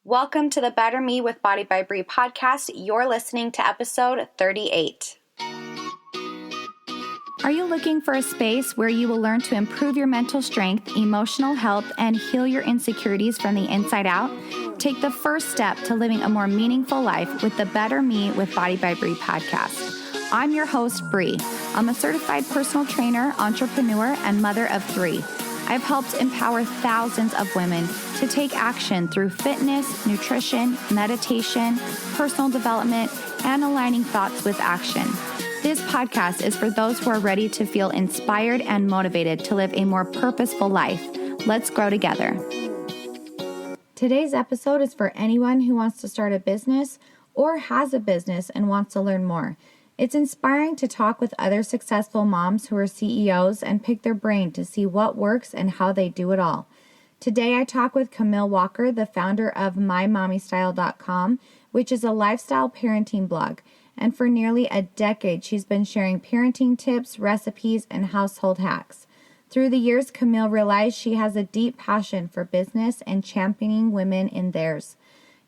Welcome to the Better Me with Body by Bree podcast. You're listening to episode 38. Are you looking for a space where you will learn to improve your mental strength, emotional health, and heal your insecurities from the inside out? Take the first step to living a more meaningful life with the Better Me with Body by Bree podcast. I'm your host, Bree. I'm a certified personal trainer, entrepreneur, and mother of 3. I've helped empower thousands of women to take action through fitness, nutrition, meditation, personal development, and aligning thoughts with action. This podcast is for those who are ready to feel inspired and motivated to live a more purposeful life. Let's grow together. Today's episode is for anyone who wants to start a business or has a business and wants to learn more. It's inspiring to talk with other successful moms who are CEOs and pick their brain to see what works and how they do it all. Today I talk with Camille Walker, the founder of MyMommyStyle.com, which is a lifestyle parenting blog. And for nearly a decade, she's been sharing parenting tips, recipes, and household hacks. Through the years, Camille realized she has a deep passion for business and championing women in theirs.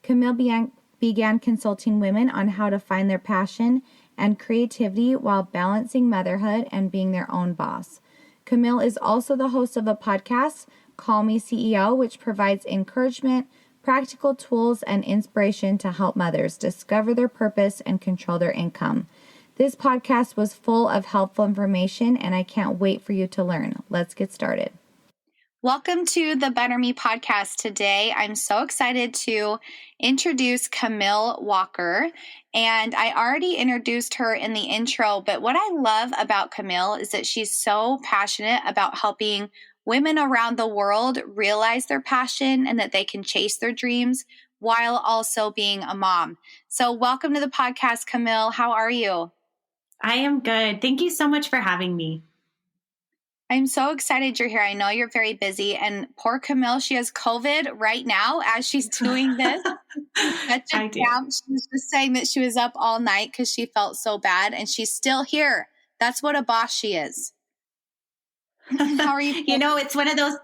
Camille began consulting women on how to find their passion and creativity while balancing motherhood and being their own boss. Camille is also the host of a podcast, Call Me CEO, which provides encouragement, practical tools, and inspiration to help mothers discover their purpose and control their income. This podcast was full of helpful information, and I can't wait for you to learn. Let's get started. Welcome to the Better Me podcast. Today, I'm so excited to introduce Camille Walker. And I already introduced her in the intro, but what I love about Camille is that she's so passionate about helping women around the world realize their passion and that they can chase their dreams while also being a mom. So welcome to the podcast, Camille. How are you? I am good. Thank you so much for having me. I'm so excited you're here. I know you're very busy, and poor Camille, she has COVID right now as she's doing this. Such a camp. She was just saying that she was up all night because she felt so bad, and she's still here. That's what a boss she is. How are you? It's one of those.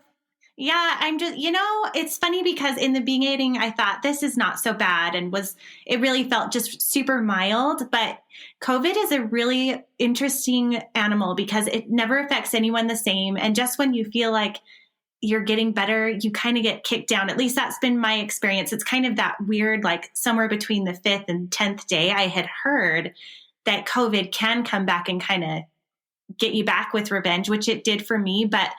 Yeah, it's funny because in the beginning I thought this is not so bad and it really felt just super mild, but COVID is a really interesting animal because it never affects anyone the same. And just when you feel like you're getting better, you kind of get kicked down. At least that's been my experience. It's kind of that weird, like somewhere between the 5th and 10th day, I had heard that COVID can come back and kind of get you back with revenge, which it did for me. But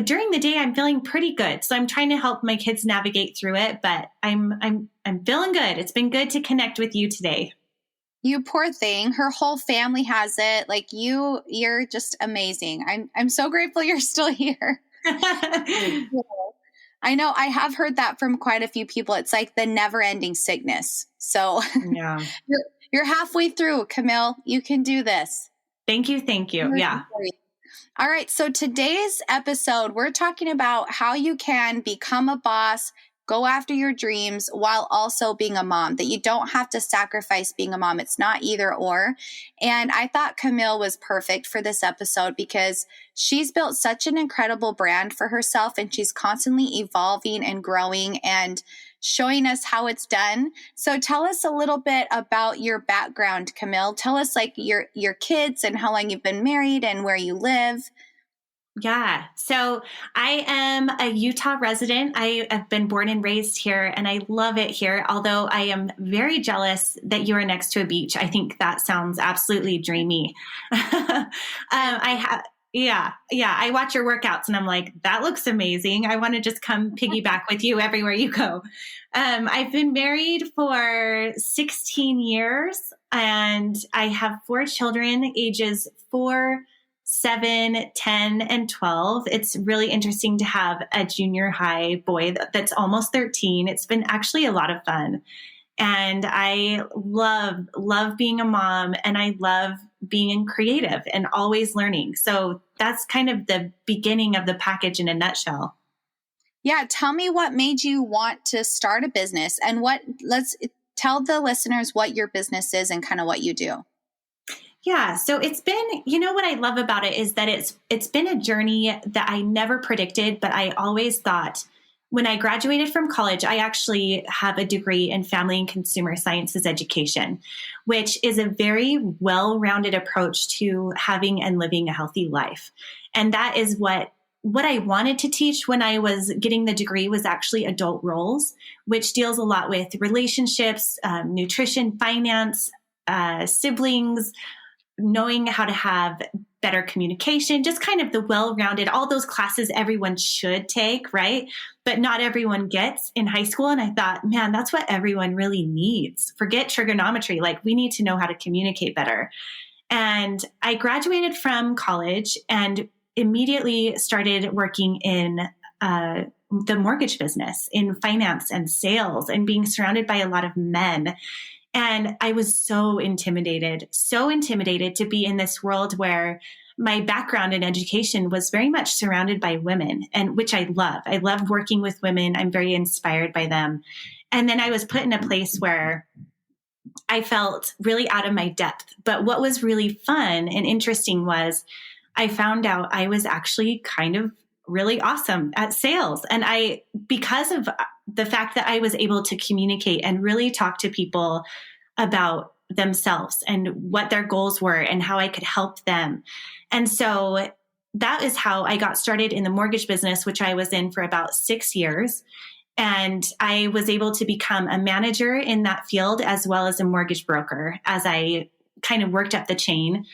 during the day, I'm feeling pretty good. So I'm trying to help my kids navigate through it, but I'm feeling good. It's been good to connect with you today. You poor thing. Her whole family has it. Like you're just amazing. I'm so grateful you're still here. I know I have heard that from quite a few people. It's like the never-ending sickness. So yeah. You're halfway through, Camille. You can do this. Thank you. Yeah. All right. So today's episode, we're talking about how you can become a boss, go after your dreams while also being a mom, that you don't have to sacrifice being a mom. It's not either or. And I thought Camille was perfect for this episode because she's built such an incredible brand for herself, and she's constantly evolving and growing and showing us how it's done. So tell us a little bit about your background, Camille. Tell us like your kids and how long you've been married and where you live. Yeah. So I am a Utah resident. I have been born and raised here, and I love it here. Although I am very jealous that you are next to a beach. I think that sounds absolutely dreamy. I watch your workouts and I'm like, that looks amazing. I want to just come piggyback with you everywhere you go. I've been married for 16 years and I have 4 children, ages 4, 7, 10, and 12. It's really interesting to have a junior high boy that's almost 13. It's been actually a lot of fun. And I love being a mom, and I love being creative and always learning. So that's kind of the beginning of the package in a nutshell. Yeah. Tell me what made you want to start a business, and let's tell the listeners what your business is and kind of what you do. Yeah. So it's been, what I love about it is that it's been a journey that I never predicted, but I always thought when I graduated from college, I actually have a degree in family and consumer sciences education, which is a very well-rounded approach to having and living a healthy life. And that is what I wanted to teach when I was getting the degree was actually adult roles, which deals a lot with relationships, nutrition, finance, siblings, knowing how to have better communication, just kind of the well-rounded, all those classes everyone should take, right? But not everyone gets in high school. And I thought, man, that's what everyone really needs. Forget trigonometry. Like, we need to know how to communicate better. And I graduated from college and immediately started working in the mortgage business, in finance and sales, and being surrounded by a lot of men. And I was so intimidated to be in this world where my background in education was very much surrounded by women, and which I love. I love working with women. I'm very inspired by them. And then I was put in a place where I felt really out of my depth. But what was really fun and interesting was I found out I was actually kind of really awesome at sales. And because of the fact that I was able to communicate and really talk to people about themselves and what their goals were and how I could help them. And so that is how I got started in the mortgage business, which I was in for about 6 years. And I was able to become a manager in that field as well as a mortgage broker as I kind of worked up the chain.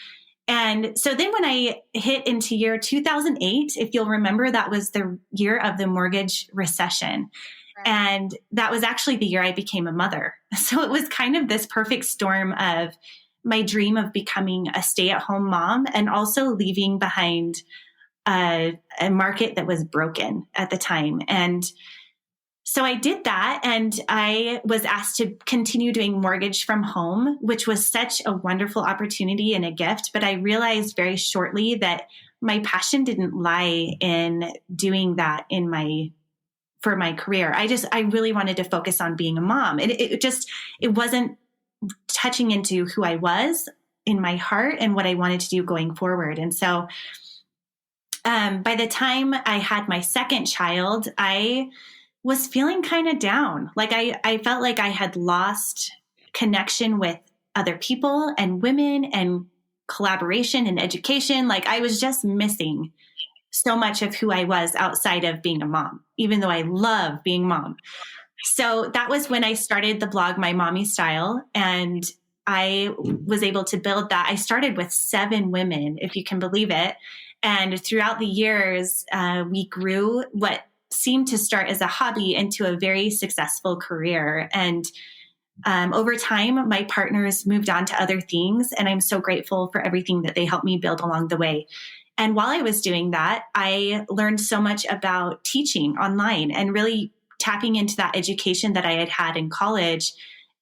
And so then when I hit into year 2008, if you'll remember, that was the year of the mortgage recession. Right. And that was actually the year I became a mother. So it was kind of this perfect storm of my dream of becoming a stay-at-home mom and also leaving behind a market that was broken at the time. And so I did that, and I was asked to continue doing mortgage from home, which was such a wonderful opportunity and a gift. But I realized very shortly that my passion didn't lie in doing that for my career. I really wanted to focus on being a mom. It wasn't touching into who I was in my heart and what I wanted to do going forward. And so by the time I had my second child, I was feeling kind of down. Like I felt like I had lost connection with other people and women and collaboration and education. Like I was just missing so much of who I was outside of being a mom, even though I love being mom. So that was when I started the blog, My Mommy Style. And I was able to build that. I started with 7 women, if you can believe it. And throughout the years, we grew what seemed to start as a hobby into a very successful career. And over time, my partners moved on to other things, and I'm so grateful for everything that they helped me build along the way. And while I was doing that, I learned so much about teaching online and really tapping into that education that I had had in college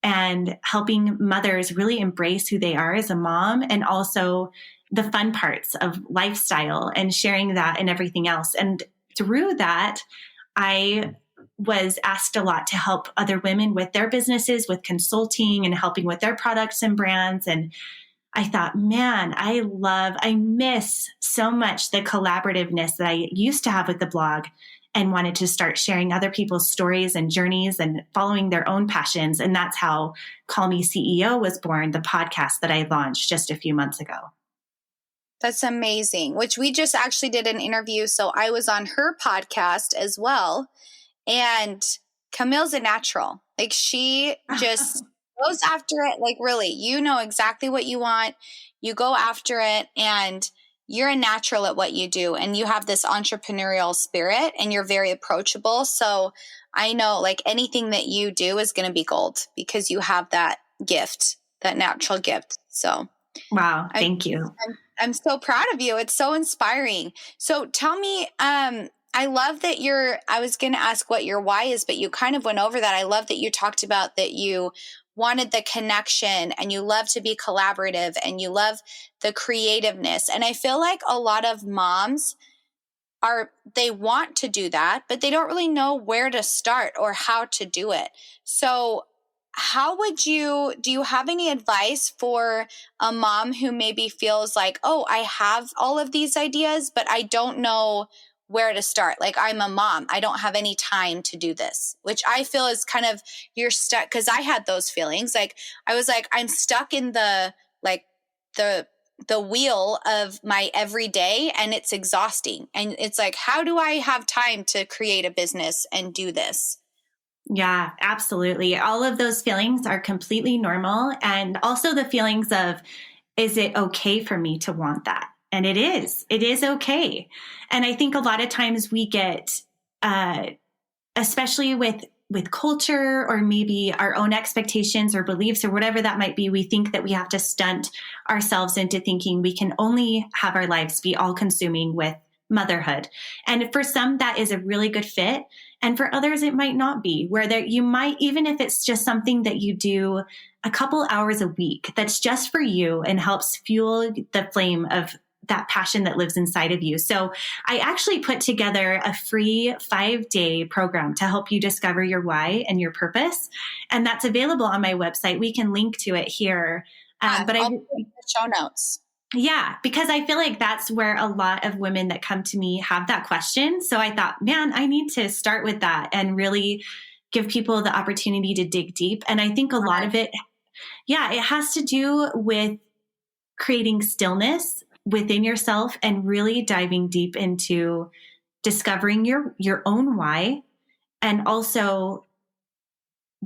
and helping mothers really embrace who they are as a mom, and also the fun parts of lifestyle and sharing that and everything else. And through that, I was asked a lot to help other women with their businesses, with consulting and helping with their products and brands. And I thought, man, I miss so much the collaborativeness that I used to have with the blog, and wanted to start sharing other people's stories and journeys and following their own passions. And that's how Call Me CEO was born, the podcast that I launched just a few months ago. That's amazing, which we just actually did an interview. So I was on her podcast as well. And Camille's a natural. Like, she just goes after it. Like, really, you know exactly what you want. You go after it, and you're a natural at what you do. And you have this entrepreneurial spirit, and you're very approachable. So I know, like, anything that you do is going to be gold because you have that gift, that natural gift. So wow, thank you. I'm so proud of you. It's so inspiring. So tell me, I love that I was going to ask what your why is, but you kind of went over that. I love that you talked about that you wanted the connection, and you love to be collaborative, and you love the creativeness. And I feel like a lot of moms they want to do that, but they don't really know where to start or how to do it. So do you have any advice for a mom who maybe feels like, oh, I have all of these ideas, but I don't know where to start. Like, I'm a mom. I don't have any time to do this, which I feel is kind of, you're stuck. Because I had those feelings. Like, I was like, I'm stuck in the wheel of my everyday, and it's exhausting. And it's like, how do I have time to create a business and do this? Yeah, absolutely. All of those feelings are completely normal. And also the feelings of, is it okay for me to want that? And it is okay. And I think a lot of times we get, especially with culture or maybe our own expectations or beliefs or whatever that might be, we think that we have to stunt ourselves into thinking we can only have our lives be all consuming with motherhood. And for some, that is a really good fit. And for others, it might not be, where you might, even if it's just something that you do a couple hours a week, that's just for you and helps fuel the flame of that passion that lives inside of you. So I actually put together a free 5-day program to help you discover your why and your purpose. And that's available on my website. We can link to it here. But I'll put in the show notes. Yeah, because I feel like that's where a lot of women that come to me have that question. So I thought, man, I need to start with that and really give people the opportunity to dig deep. And I think a lot of it, it has to do with creating stillness within yourself and really diving deep into discovering your own why, and also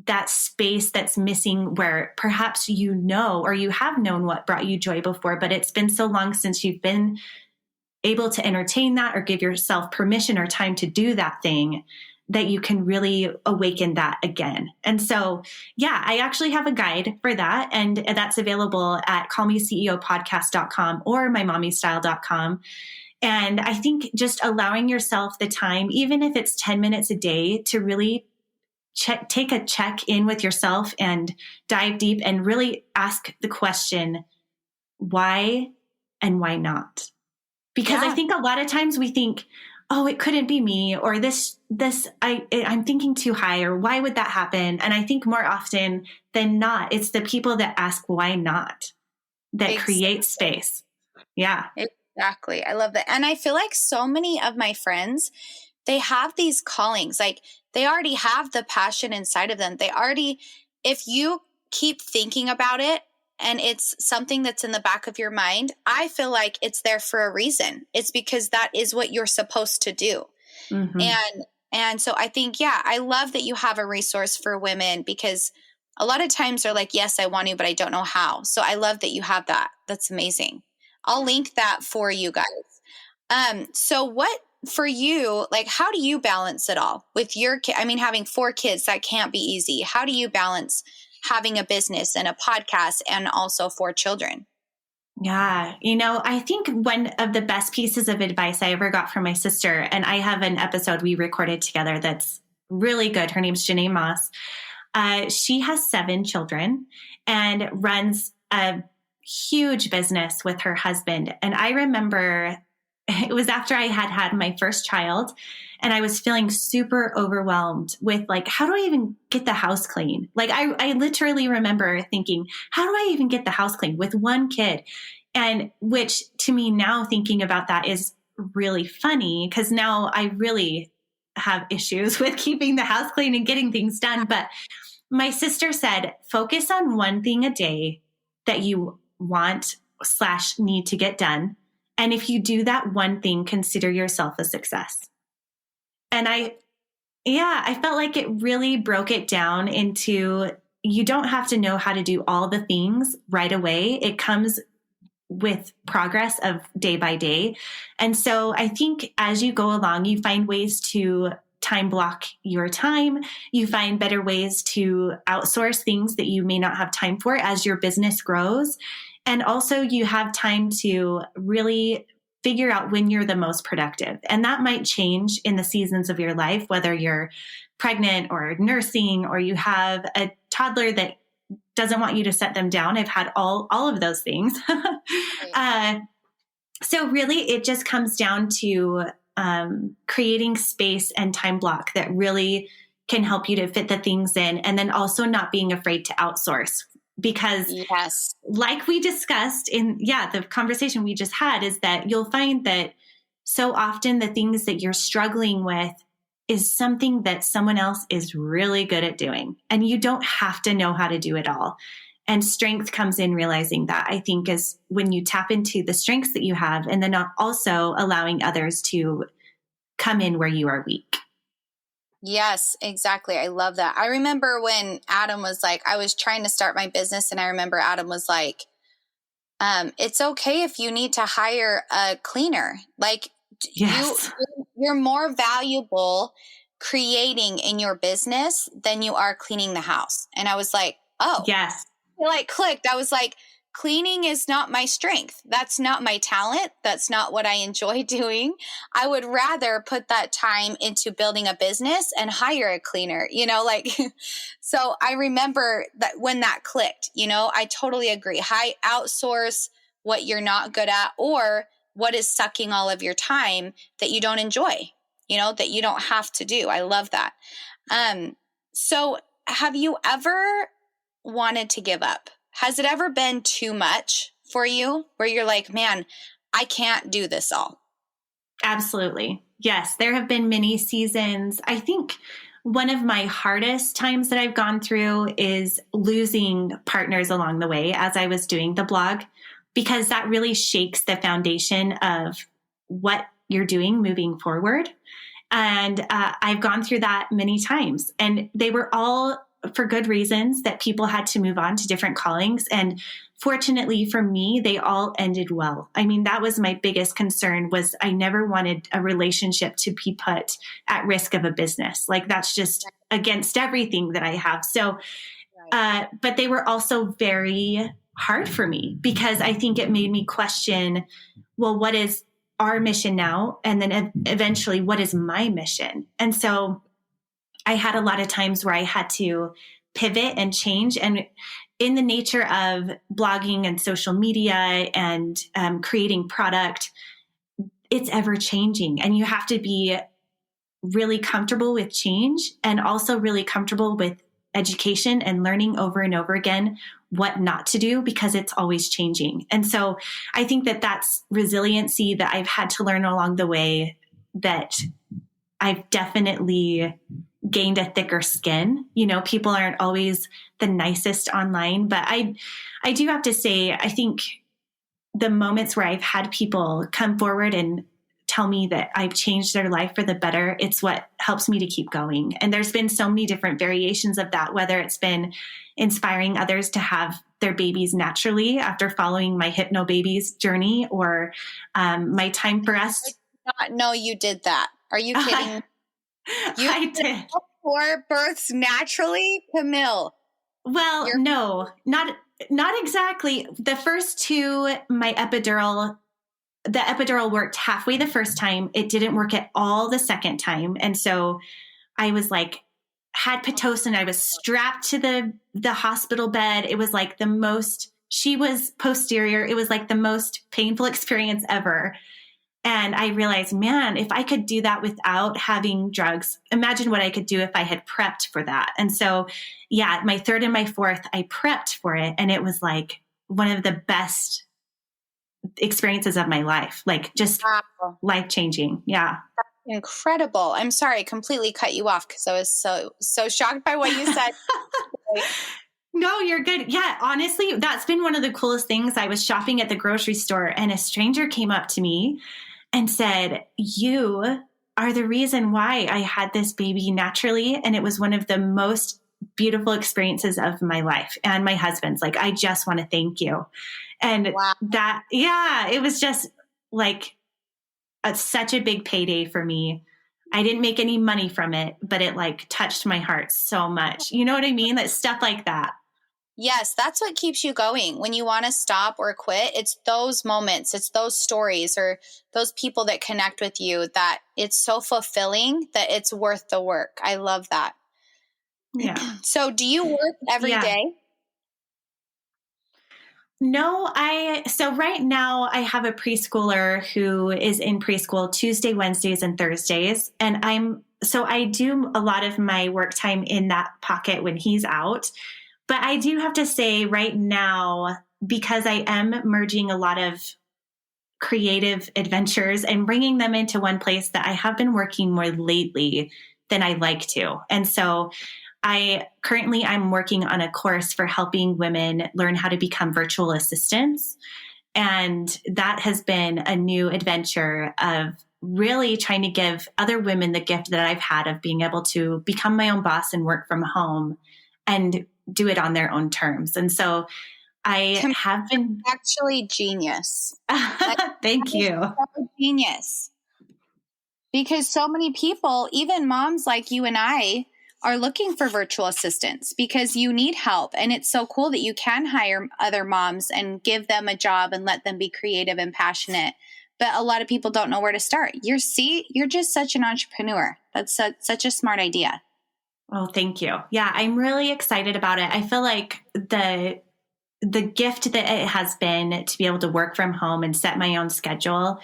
that space that's missing where perhaps or you have known what brought you joy before, but it's been so long since you've been able to entertain that or give yourself permission or time to do that thing, that you can really awaken that again. And so, I actually have a guide for that. And that's available at callmeceopodcast.com or mymommystyle.com. And I think just allowing yourself the time, even if it's 10 minutes a day, to really take a check in with yourself and dive deep and really ask the question, why and why not? Because I think a lot of times we think, oh, it couldn't be me, or I'm thinking too high, or why would that happen? And I think more often than not, it's the people that ask why not that create space. Yeah. Exactly. I love that. And I feel like so many of my friends, they have these callings, like they already have the passion inside of them. If you keep thinking about it, and it's something that's in the back of your mind, I feel like it's there for a reason. It's because that is what you're supposed to do. Mm-hmm. And so I think, I love that you have a resource for women, because a lot of times they're like, yes, I want to, but I don't know how. So I love that you have that. That's amazing. I'll link that for you guys. So what for you, like, how do you balance it all with your kid? I mean, having 4 kids, that can't be easy. How do you balance having a business and a podcast and also 4 children? Yeah. I think one of the best pieces of advice I ever got from my sister, and I have an episode we recorded together that's really good. Her name's Janae Moss. She has 7 children and runs a huge business with her husband. And I remember it was after I had my first child, and I was feeling super overwhelmed with, like, how do I even get the house clean? Like, I literally remember thinking, how do I even get the house clean with 1 kid? And which to me now, thinking about that, is really funny, because now I really have issues with keeping the house clean and getting things done. But my sister said, focus on one thing a day that you want / need to get done. And if you do that one thing, consider yourself a success. And I felt like it really broke it down into, you don't have to know how to do all the things right away. It comes with progress of day by day. And so I think as you go along, you find ways to time block your time. You find better ways to outsource things that you may not have time for as your business grows. And also you have time to really figure out when you're the most productive. And that might change in the seasons of your life, whether you're pregnant or nursing, or you have a toddler that doesn't want you to set them down. I've had all of those things. So really it just comes down to creating space and time block that really can help you to fit the things in. And then also not being afraid to outsource. Because like we discussed in the conversation we just had, is that you'll find that so often the things that you're struggling with is something that someone else is really good at doing. And you don't have to know how to do it all. And strength comes in realizing that, I think, is when you tap into the strengths that you have and then also allowing others to come in where you are weak. Yes, exactly. I love that. I remember when Adam was like, I was trying to start my business, and I remember Adam was like, it's okay if you need to hire a cleaner. Like, Yes. you're more valuable creating in your business than you are cleaning the house. And I was like, oh, yes. It like clicked. I was like, cleaning is not my strength. That's not my talent. That's not what I enjoy doing. I would rather put that time into building a business and hire a cleaner, like, so I remember that when that clicked, I totally agree. Outsource what you're not good at or what is sucking all of your time that you don't enjoy, that you don't have to do. I love that. So have you ever wanted to give up? Has it ever been too much for you where you're like, man, I can't do this all? Absolutely. Yes. There have been many seasons. I think one of my hardest times that I've gone through is losing partners along the way as I was doing the blog, because that really shakes the foundation of what you're doing moving forward. And I've gone through that many times, and they were all for good reasons that people had to move on to different callings. And fortunately for me, they all ended well. I mean, that was my biggest concern, was I never wanted a relationship to be put at risk of a business. Like, that's just against everything that I have. So, but they were also very hard for me, because I think it made me question, well, what is our mission now? And then eventually, what is my mission? And so I had a lot of times where I had to pivot and change. And in the nature of blogging and social media and creating product, it's ever changing. And you have to be really comfortable with change, and also really comfortable with education and learning over and over again what not to do, because it's always changing. And so I think that that's resiliency that I've had to learn along the way, that I've definitely gained a thicker skin. People aren't always the nicest online, but I do have to say, I think the moments where I've had people come forward and tell me that I've changed their life for the better, it's what helps me to keep going. And there's been so many different variations of that, whether it's been inspiring others to have their babies naturally after following my HypnoBabies journey, or my Time for Us. I did not know you did that. Are you kidding? I did 4 births naturally, Camille. Well, no, not exactly. The first 2, the epidural worked halfway the first time. It didn't work at all the second time. And so I was like, had Pitocin. I was strapped to the hospital bed. It was like she was posterior. It was like the most painful experience ever. And I realized, man, if I could do that without having drugs, imagine what I could do if I had prepped for that. And so, yeah, my 3rd and my 4th, I prepped for it. And it was like one of the best experiences of my life, like just life-changing. Yeah. That's incredible. I'm sorry, I completely cut you off because I was so shocked by what you said. No, you're good. Yeah, honestly, that's been one of the coolest things. I was shopping at the grocery store, and a stranger came up to me and said, "You are the reason why I had this baby naturally." And it was one of the most beautiful experiences of my life and my husband's. Like, I just want to thank you. And it was just like such a big payday for me. I didn't make any money from it, but it like touched my heart so much. You know what I mean? That stuff like that. Yes, that's what keeps you going. When you want to stop or quit, it's those moments, it's those stories or those people that connect with you that it's so fulfilling that it's worth the work. I love that. Yeah. So do you work every day? No, so right now I have a preschooler who is in preschool Tuesday, Wednesdays, and Thursdays. And I do a lot of my work time in that pocket when he's out. But I do have to say right now, because I am merging a lot of creative adventures and bringing them into one place that I have been working more lately than I like to. And so I'm working on a course for helping women learn how to become virtual assistants. And that has been a new adventure of really trying to give other women the gift that I've had of being able to become my own boss and work from home and do it on their own terms. And so I have been actually genius. Thank you. So genius. Because so many people, even moms like you and I, are looking for virtual assistants because you need help. And it's so cool that you can hire other moms and give them a job and let them be creative and passionate. But a lot of people don't know where to start. You're just such an entrepreneur. That's such a smart idea. Oh, thank you. Yeah, I'm really excited about it. I feel like the gift that it has been to be able to work from home and set my own schedule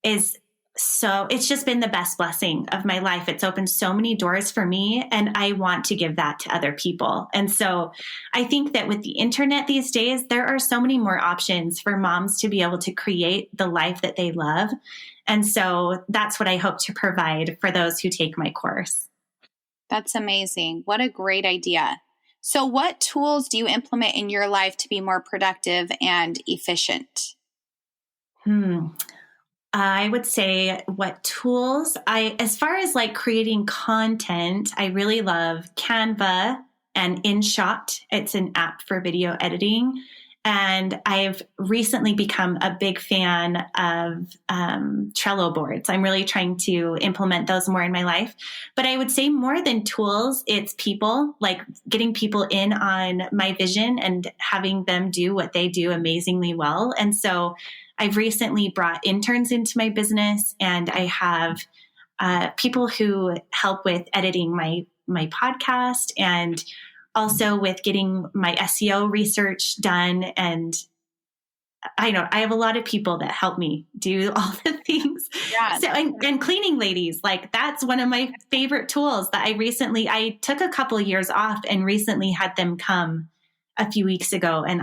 it's just been the best blessing of my life. It's opened so many doors for me, and I want to give that to other people. And so I think that with the internet these days, there are so many more options for moms to be able to create the life that they love. And so that's what I hope to provide for those who take my course. That's amazing. What a great idea. So what tools do you implement in your life to be more productive and efficient? I would say what tools as far as like creating content, I really love Canva and InShot. It's an app for video editing. And I've recently become a big fan of Trello boards. I'm really trying to implement those more in my life. But I would say more than tools, it's people, like getting people in on my vision and having them do what they do amazingly well. And so I've recently brought interns into my business, and I have people who help with editing my podcast and also with getting my SEO research done. And I have a lot of people that help me do all the things. Yeah. So, and cleaning ladies, like that's one of my favorite tools that I took a couple of years off and recently had them come a few weeks ago. And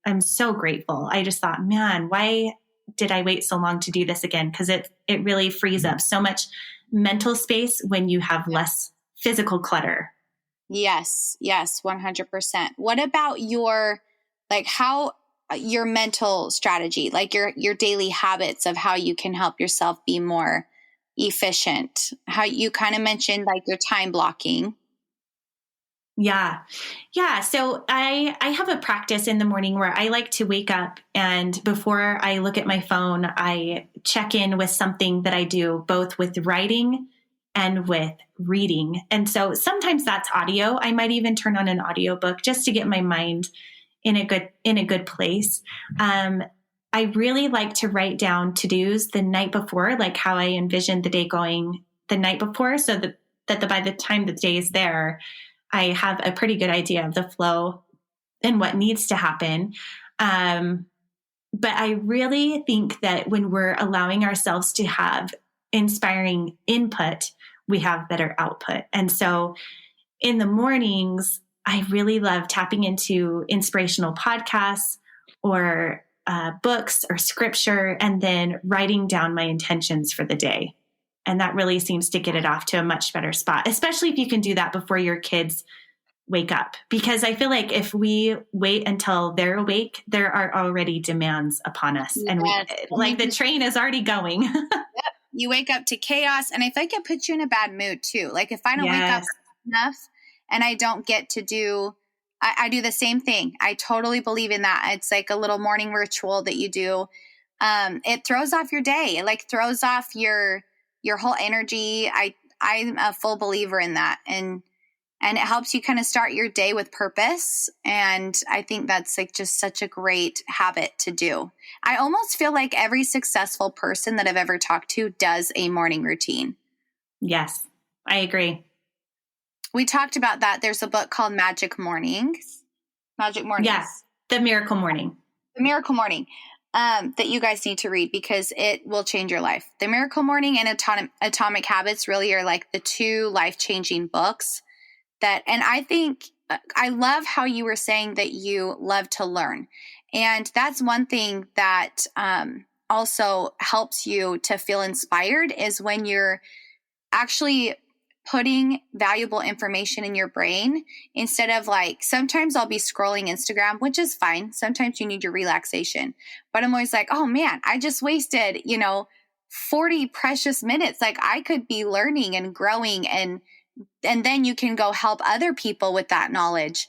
I'm so grateful. I just thought, man, why did I wait so long to do this again? Because it really frees up so much mental space when you have less physical clutter. Yes, 100%. What about your mental strategy, like your daily habits of how you can help yourself be more efficient? How you kind of mentioned like your time blocking. Yeah. So I have a practice in the morning where I like to wake up, and before I look at my phone, I check in with something that I do both with writing and with reading. And so sometimes that's audio. I might even turn on an audiobook just to get my mind in a good place. I really like to write down to-dos the night before, like how I envisioned the day going the night before, so that by the time the day is there, I have a pretty good idea of the flow and what needs to happen. But I really think that when we're allowing ourselves to have inspiring input, we have better output. And so in the mornings, I really love tapping into inspirational podcasts or books or scripture, and then writing down my intentions for the day. And that really seems to get it off to a much better spot, especially if you can do that before your kids wake up. Because I feel like if we wait until they're awake, there are already demands upon us. Yes. And the train is already going. Yep. You wake up to chaos. And I feel like it puts you in a bad mood too. Like if I don't wake up enough and I don't get to do, I do the same thing. I totally believe in that. It's like a little morning ritual that you do. It throws off your day. It like throws off your whole energy. I'm a full believer in that. And it helps you kind of start your day with purpose. And I think that's like just such a great habit to do. I almost feel like every successful person that I've ever talked to does a morning routine. Yes, I agree. We talked about that. There's a book called Magic Mornings. Yes, The Miracle Morning. The Miracle Morning. That you guys need to read because it will change your life. The Miracle Morning and Atomic Habits really are like the two life-changing books and I think I love how you were saying that you love to learn. And that's one thing that also helps you to feel inspired is when you're actually putting valuable information in your brain instead of like, sometimes I'll be scrolling Instagram, which is fine. Sometimes you need your relaxation, but I'm always like, oh man, I just wasted, 40 precious minutes. Like I could be learning and growing, and then you can go help other people with that knowledge,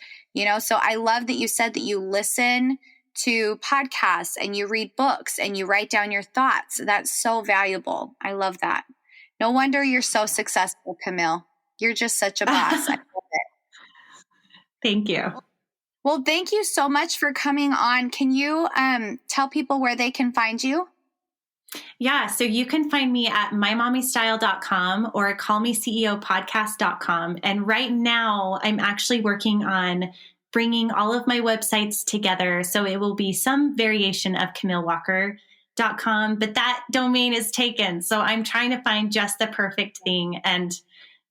So I love that you said that you listen to podcasts and you read books and you write down your thoughts. That's so valuable. I love that. No wonder you're so successful, Camille. You're just such a boss. I love it. Thank you. Well, thank you so much for coming on. Can you tell people where they can find you? Yeah, so you can find me at mymommystyle.com or callmeceopodcast.com. And right now I'm actually working on bringing all of my websites together. So it will be some variation of CamilleWalker.com, but that domain is taken. So I'm trying to find just the perfect thing. And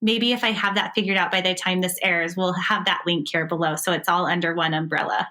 maybe if I have that figured out by the time this airs, we'll have that link here below. So it's all under one umbrella.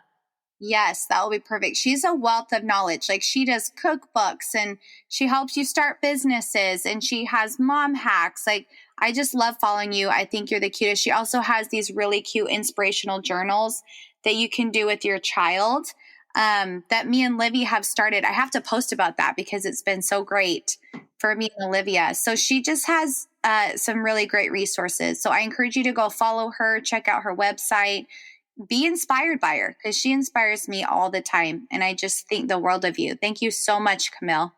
Yes, that will be perfect. She's a wealth of knowledge. Like she does cookbooks and she helps you start businesses and she has mom hacks. Like I just love following you. I think you're the cutest. She also has these really cute inspirational journals that you can do with your child that me and Livy have started. I have to post about that because it's been so great for me and Olivia. So she just has some really great resources. So I encourage you to go follow her, check out her website. Be inspired by her because she inspires me all the time. And I just think the world of you. Thank you so much, Camille.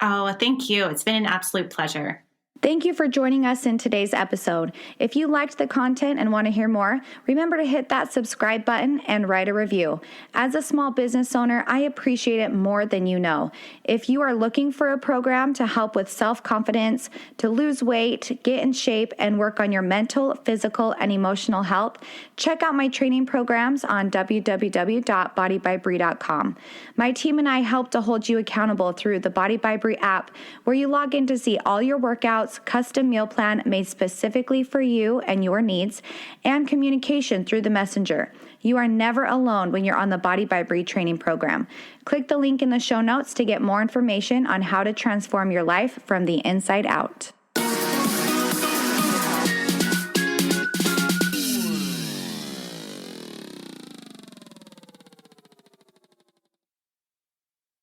Oh, thank you. It's been an absolute pleasure. Thank you for joining us in today's episode. If you liked the content and want to hear more, remember to hit that subscribe button and write a review. As a small business owner, I appreciate it more than you know. If you are looking for a program to help with self-confidence, to lose weight, get in shape, and work on your mental, physical, and emotional health, check out my training programs on www.bodybybrie.com. My team and I help to hold you accountable through the Body by Brie app, where you log in to see all your workouts, custom meal plan made specifically for you and your needs, and communication through the messenger. You are never alone when you're on the Body by Brie training program. Click the link in the show notes to get more information on how to transform your life from the inside out.